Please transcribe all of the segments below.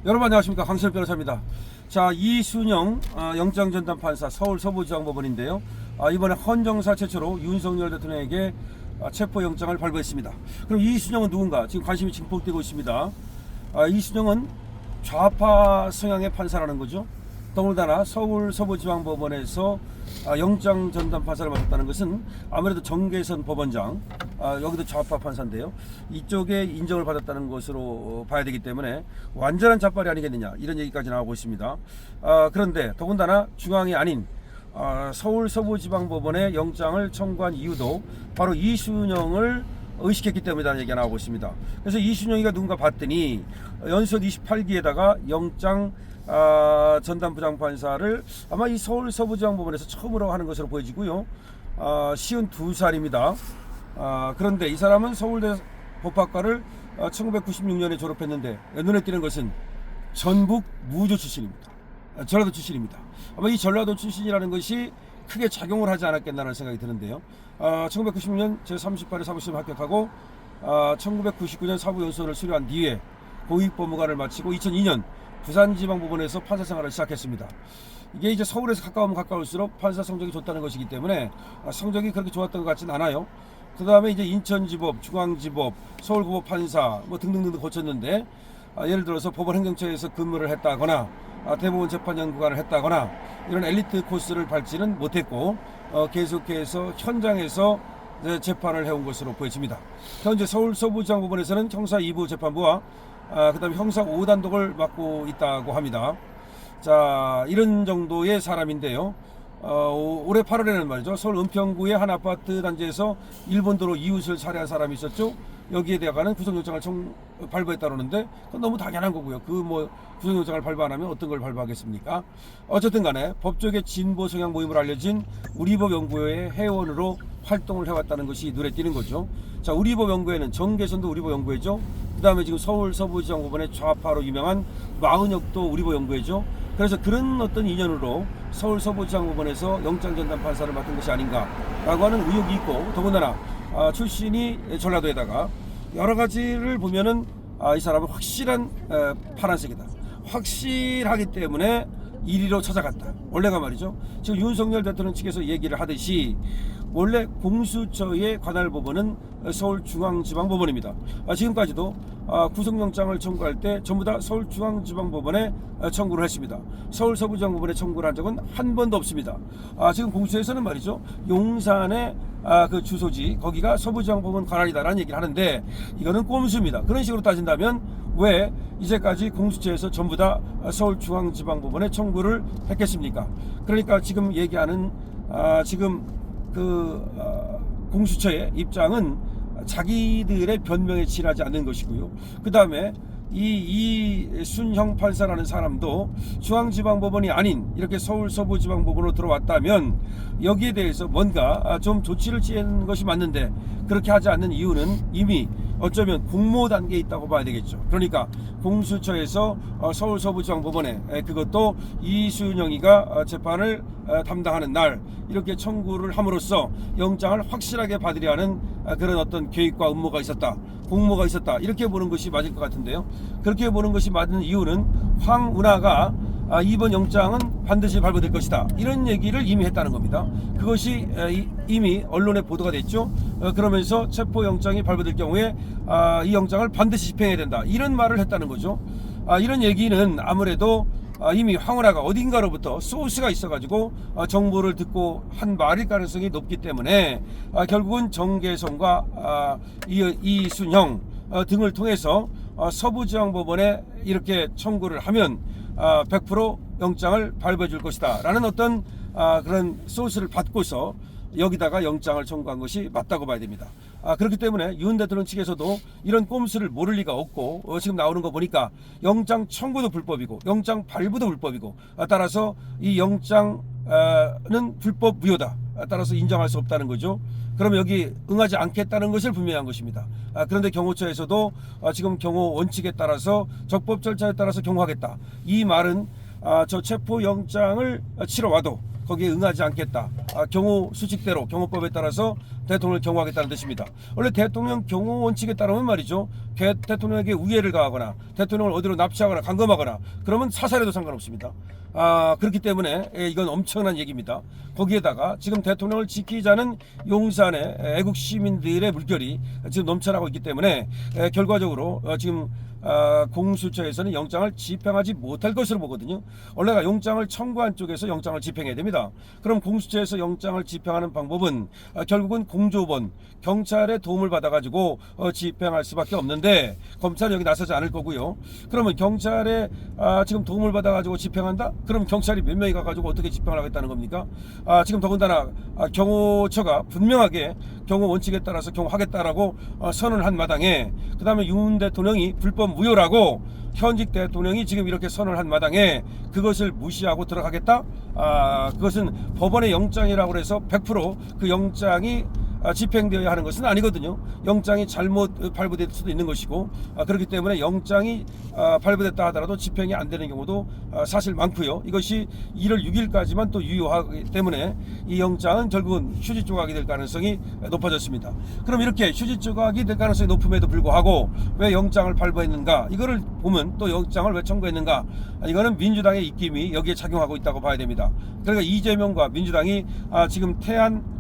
여러분 안녕하십니까, 강철 변호사입니다. 자, 이순영 영장전담판사 서울 서부지방법원인데요. 이번에 헌정사 최초로 윤석열 대통령에게 체포영장을 발부했습니다. 그럼 이순영은 누군가? 지금 관심이 증폭되고 있습니다. 이순영은 좌파 성향의 판사라는 거죠. 더군다나 서울 서부지방법원에서 영장 전담 판사를 맡았다는 것은 아무래도 정계선 법원장, 여기도 좌파 판사인데요, 이쪽에 인정을 받았다는 것으로 봐야 되기 때문에 완전한 좌빨이 아니겠느냐, 이런 얘기까지 나오고 있습니다. 그런데 더군다나 중앙이 아닌 서울 서부지방법원에 영장을 청구한 이유도 바로 이순영을 의식했기 때문이라는 얘기가 나오고 있습니다. 그래서 이순영이가 누군가 봤더니 연속 28기에다가 영장 전담 부장판사를 아마 이 서울 서부지방법원에서 처음으로 하는 것으로 보여지고요. 52살입니다. 그런데 이 사람은 서울대 법학과를 1996년에 졸업했는데 눈에 띄는 것은 전북 무주 출신입니다. 전라도 출신입니다. 아마 이 전라도 출신이라는 것이 크게 작용을 하지 않았겠나라는 생각이 드는데요. 1996년 제38회 사법시험 합격하고 1999년 사부연수원을 수료한 뒤에 공익법무관을 마치고 2002년 부산지방법원에서 판사 생활을 시작했습니다. 이게 이제 서울에서 가까우면 가까울수록 판사 성적이 좋다는 것이기 때문에 성적이 그렇게 좋았던 것 같지는 않아요. 그 다음에 이제 인천지법, 중앙지법, 서울고법 판사 뭐 등등등 거쳤는데 예를 들어서 법원행정처에서 근무를 했다거나 대법원 재판연구관을 했다거나 이런 엘리트 코스를 밟지는 못했고 계속해서 현장에서 재판을 해온 것으로 보여집니다. 현재 서울 서부지방법원에서는 형사 2부 재판부와 그 다음에 형사 5단독을 맡고 있다고 합니다. 자, 이런 정도의 사람인데요. 올해 8월에는 말이죠, 서울 은평구의 한 아파트 단지에서 일본도로 이웃을 살해한 사람이 있었죠. 여기에 대해서는 구속영장을 발부했다 그러는데 그건 너무 당연한 거고요. 구속영장을 발부 안 하면 어떤 걸 발부하겠습니까? 어쨌든 간에 법조계 진보 성향 모임으로 알려진 우리법연구회의 회원으로 활동을 해왔다는 것이 눈에 띄는 거죠. 자, 우리법연구회는 정계선도 우리법연구회죠. 그 다음에 지금 서울 서부지방법원의 좌파로 유명한 마은혁도 우리법연구회죠. 그래서 그런 어떤 인연으로 서울 서부지방법원에서 영장전담 판사를 맡은 것이 아닌가라고 하는 의혹이 있고, 더군다나 출신이 전라도에다가 여러 가지를 보면은 이 사람은 확실한 파란색이다, 확실하기 때문에 1위로 찾아갔다. 원래가 말이죠, 지금 윤석열 대통령 측에서 얘기를 하듯이 원래 공수처의 관할 법원은 서울중앙지방법원입니다. 지금까지도 구속영장을 청구할 때 전부 다 서울중앙지방법원에 청구를 했습니다. 서울 서부지방법원에 청구를 한 적은 한 번도 없습니다. 지금 공수처에서는 말이죠, 용산의 그 주소지 거기가 서부지방법원 관할이다라는 얘기를 하는데 이거는 꼼수입니다. 그런 식으로 따진다면 왜 이제까지 공수처에서 전부 다 서울중앙지방법원에 청구를 했겠습니까? 그러니까 지금 얘기하는 지금 공수처의 입장은 자기들의 변명에 지나지 않는 것이고요. 그 다음에 이순형 판사라는 사람도 중앙지방법원이 아닌 이렇게 서울 서부지방법원으로 들어왔다면 여기에 대해서 뭔가 좀 조치를 취하는 것이 맞는데 그렇게 하지 않는 이유는 이미 어쩌면 공모 단계에 있다고 봐야 되겠죠. 그러니까 공수처에서 서울 서부지방법원에 그것도 이순영이가 재판을 담당하는 날 이렇게 청구를 함으로써 영장을 확실하게 받으려 하는 그런 어떤 계획과 음모가 있었다, 공모가 있었다, 이렇게 보는 것이 맞을 것 같은데요. 그렇게 보는 것이 맞는 이유는 황운하가 이번 영장은 반드시 발부될 것이다, 이런 얘기를 이미 했다는 겁니다. 그것이 이미 언론에 보도가 됐죠. 그러면서 체포영장이 발부될 경우에 이 영장을 반드시 집행해야 된다, 이런 말을 했다는 거죠. 이런 얘기는 아무래도 이미 황운하가 어딘가로부터 소스가 있어가지고 정보를 듣고 한 말일 가능성이 높기 때문에 결국은 정계선과 이순영 등을 통해서 서부지방법원에 이렇게 청구를 하면 100% 영장을 발부해 줄 것이다 라는 어떤 그런 소스를 받고서 여기다가 영장을 청구한 것이 맞다고 봐야 됩니다. 그렇기 때문에 윤 대통령 측에서도 이런 꼼수를 모를 리가 없고 지금 나오는 거 보니까 영장 청구도 불법이고 영장 발부도 불법이고 따라서 이 영장은 불법 무효다, 따라서 인정할 수 없다는 거죠. 그러면 여기 응하지 않겠다는 것을 분명한 것입니다. 그런데 경호처에서도 지금 경호 원칙에 따라서 적법 절차에 따라서 경호하겠다, 이 말은 저 체포영장을 치러 와도 거기에 응하지 않겠다, 경호 수칙대로 경호법에 따라서 대통령을 경호하겠다는 뜻입니다. 원래 대통령 경호 원칙에 따르면 말이죠, 대통령에게 우애를 가하거나 대통령을 어디로 납치하거나 감금하거나 그러면 사살해도 상관없습니다. 그렇기 때문에 이건 엄청난 얘기입니다. 거기에다가 지금 대통령을 지키자는 용산의 애국 시민들의 물결이 지금 넘쳐나고 있기 때문에 결과적으로 지금 공수처에서는 영장을 집행하지 못할 것으로 보거든요. 원래가 영장을 청구한 쪽에서 영장을 집행해야 됩니다. 그럼 공수처에서 영장을 집행하는 방법은 결국은 공조본, 경찰의 도움을 받아가지고 집행할 수밖에 없는데 검찰이 여기 나서지 않을 거고요. 그러면 경찰에 지금 도움을 받아가지고 집행한다? 그럼 경찰이 몇 명이 가가지고 어떻게 집행을 하겠다는 겁니까? 지금 더군다나 경호처가 분명하게 경호 원칙에 따라서 경호하겠다라고 선언을 한 마당에, 그 다음에 윤 대통령이 불법 무효라고 현직 대통령이 지금 이렇게 선언을 한 마당에 그것을 무시하고 들어가겠다? 그것은 법원의 영장이라고 해서 100% 영장이 집행되어야 하는 것은 아니거든요. 영장이 잘못 발부될 수도 있는 것이고, 그렇기 때문에 영장이 발부됐다 하더라도 집행이 안 되는 경우도 사실 많고요. 이것이 1월 6일까지만 또 유효하기 때문에 이 영장은 결국은 휴지 조각이 될 가능성이 높아졌습니다. 그럼 이렇게 휴지 조각이 될 가능성이 높음에도 불구하고 왜 영장을 발부했는가? 이거를 보면 또 영장을 왜 청구했는가? 이거는 민주당의 입김이 여기에 작용하고 있다고 봐야 됩니다. 그러니까 이재명과 민주당이 지금 태안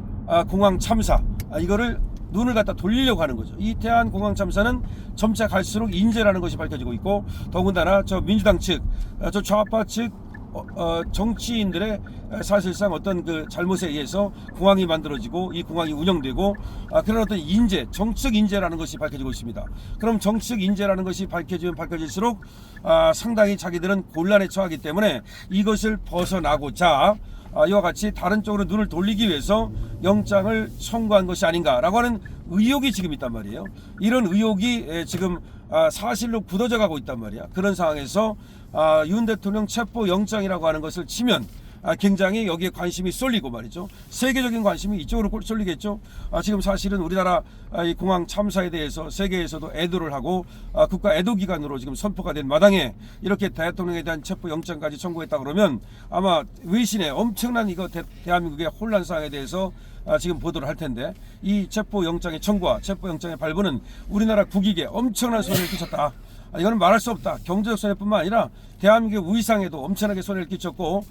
공항 참사, 이거를 눈을 갖다 돌리려고 하는 거죠. 이 태안 공항 참사는 점차 갈수록 인재라는 것이 밝혀지고 있고, 더군다나 저 민주당 측, 저 좌파 측 정치인들의 사실상 어떤 그 잘못에 의해서 공항이 만들어지고 이 공항이 운영되고 그런 어떤 인재, 정치적 인재라는 것이 밝혀지고 있습니다. 그럼 정치적 인재라는 것이 밝혀지면 밝혀질수록 상당히 자기들은 곤란에 처하기 때문에 이것을 벗어나고자 이와 같이 다른 쪽으로 눈을 돌리기 위해서 영장을 청구한 것이 아닌가라고 하는 의혹이 지금 있단 말이에요. 이런 의혹이 지금 사실로 굳어져 가고 있단 말이야. 그런 상황에서 윤 대통령 체포 영장이라고 하는 것을 치면 굉장히 여기에 관심이 쏠리고 말이죠. 세계적인 관심이 이쪽으로 쏠리겠죠. 지금 사실은 우리나라 이 공항 참사에 대해서 세계에서도 애도를 하고 국가 애도기관으로 지금 선포가 된 마당에 이렇게 대통령에 대한 체포 영장까지 청구했다 그러면 아마 외신에 엄청난 이거 대한민국의 혼란 상황에 대해서 지금 보도를 할 텐데, 이 체포 영장의 청구와 체포 영장의 발부는 우리나라 국익에 엄청난 손해를 끼쳤다. 이거는 말할 수 없다. 경제적 손해뿐만 아니라 대한민국 위상에도 엄청나게 손해를 끼쳤고,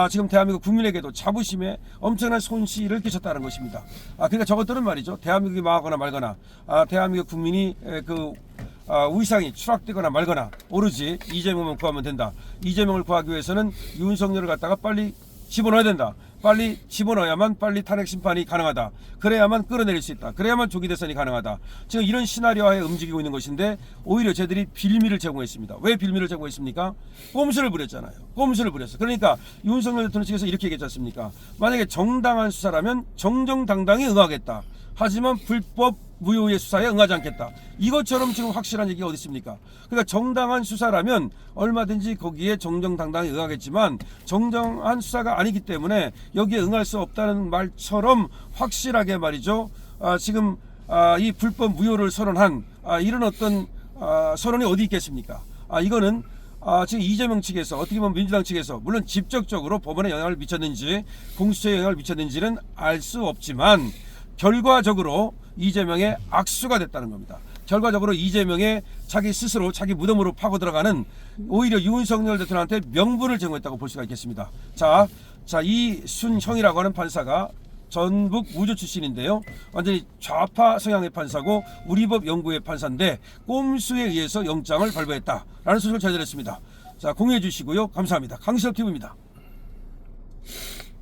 지금 대한민국 국민에게도 자부심에 엄청난 손실을 끼쳤다는 것입니다. 그러니까 저것들은 말이죠, 대한민국이 망하거나 말거나 대한민국 국민이 위상이 추락되거나 말거나 오로지 이재명을 구하면 된다. 이재명을 구하기 위해서는 윤석열을 갖다가 빨리 집어넣어야 된다. 빨리 집어넣어야만 빨리 탄핵 심판이 가능하다. 그래야만 끌어내릴 수 있다. 그래야만 조기 대선이 가능하다. 지금 이런 시나리오하에 움직이고 있는 것인데 오히려 저들이 빌미를 제공했습니다. 왜 빌미를 제공했습니까? 꼼수를 부렸잖아요. 꼼수를 부렸어. 그러니까 윤석열 대통령 측에서 이렇게 얘기했지 않습니까? 만약에 정당한 수사라면 정정당당히 응하겠다. 하지만 불법 무효의 수사에 응하지 않겠다. 이것처럼 지금 확실한 얘기가 어디 있습니까? 그러니까 정당한 수사라면 얼마든지 거기에 정정당당히 응하겠지만 정당한 수사가 아니기 때문에 여기에 응할 수 없다는 말처럼 확실하게 말이죠. 지금 이 불법 무효를 선언한 이런 어떤 선언이 어디 있겠습니까? 이거는 지금 이재명 측에서 어떻게 보면 민주당 측에서 물론 직접적으로 법원에 영향을 미쳤는지 공수처에 영향을 미쳤는지는 알 수 없지만 결과적으로 이재명의 악수가 됐다는 겁니다. 결과적으로 이재명의 자기 스스로 자기 무덤으로 파고 들어가는 오히려 윤석열 대통령한테 명분을 제공했다고 볼 수가 있겠습니다. 자, 이순형이라고 하는 판사가 전북 무주 출신인데요. 완전히 좌파 성향의 판사고 우리법 연구의 판사인데 꼼수에 의해서 영장을 발부했다라는 소식을 전해드렸습니다. 자, 공유해 주시고요. 감사합니다. 강시섭TV입니다.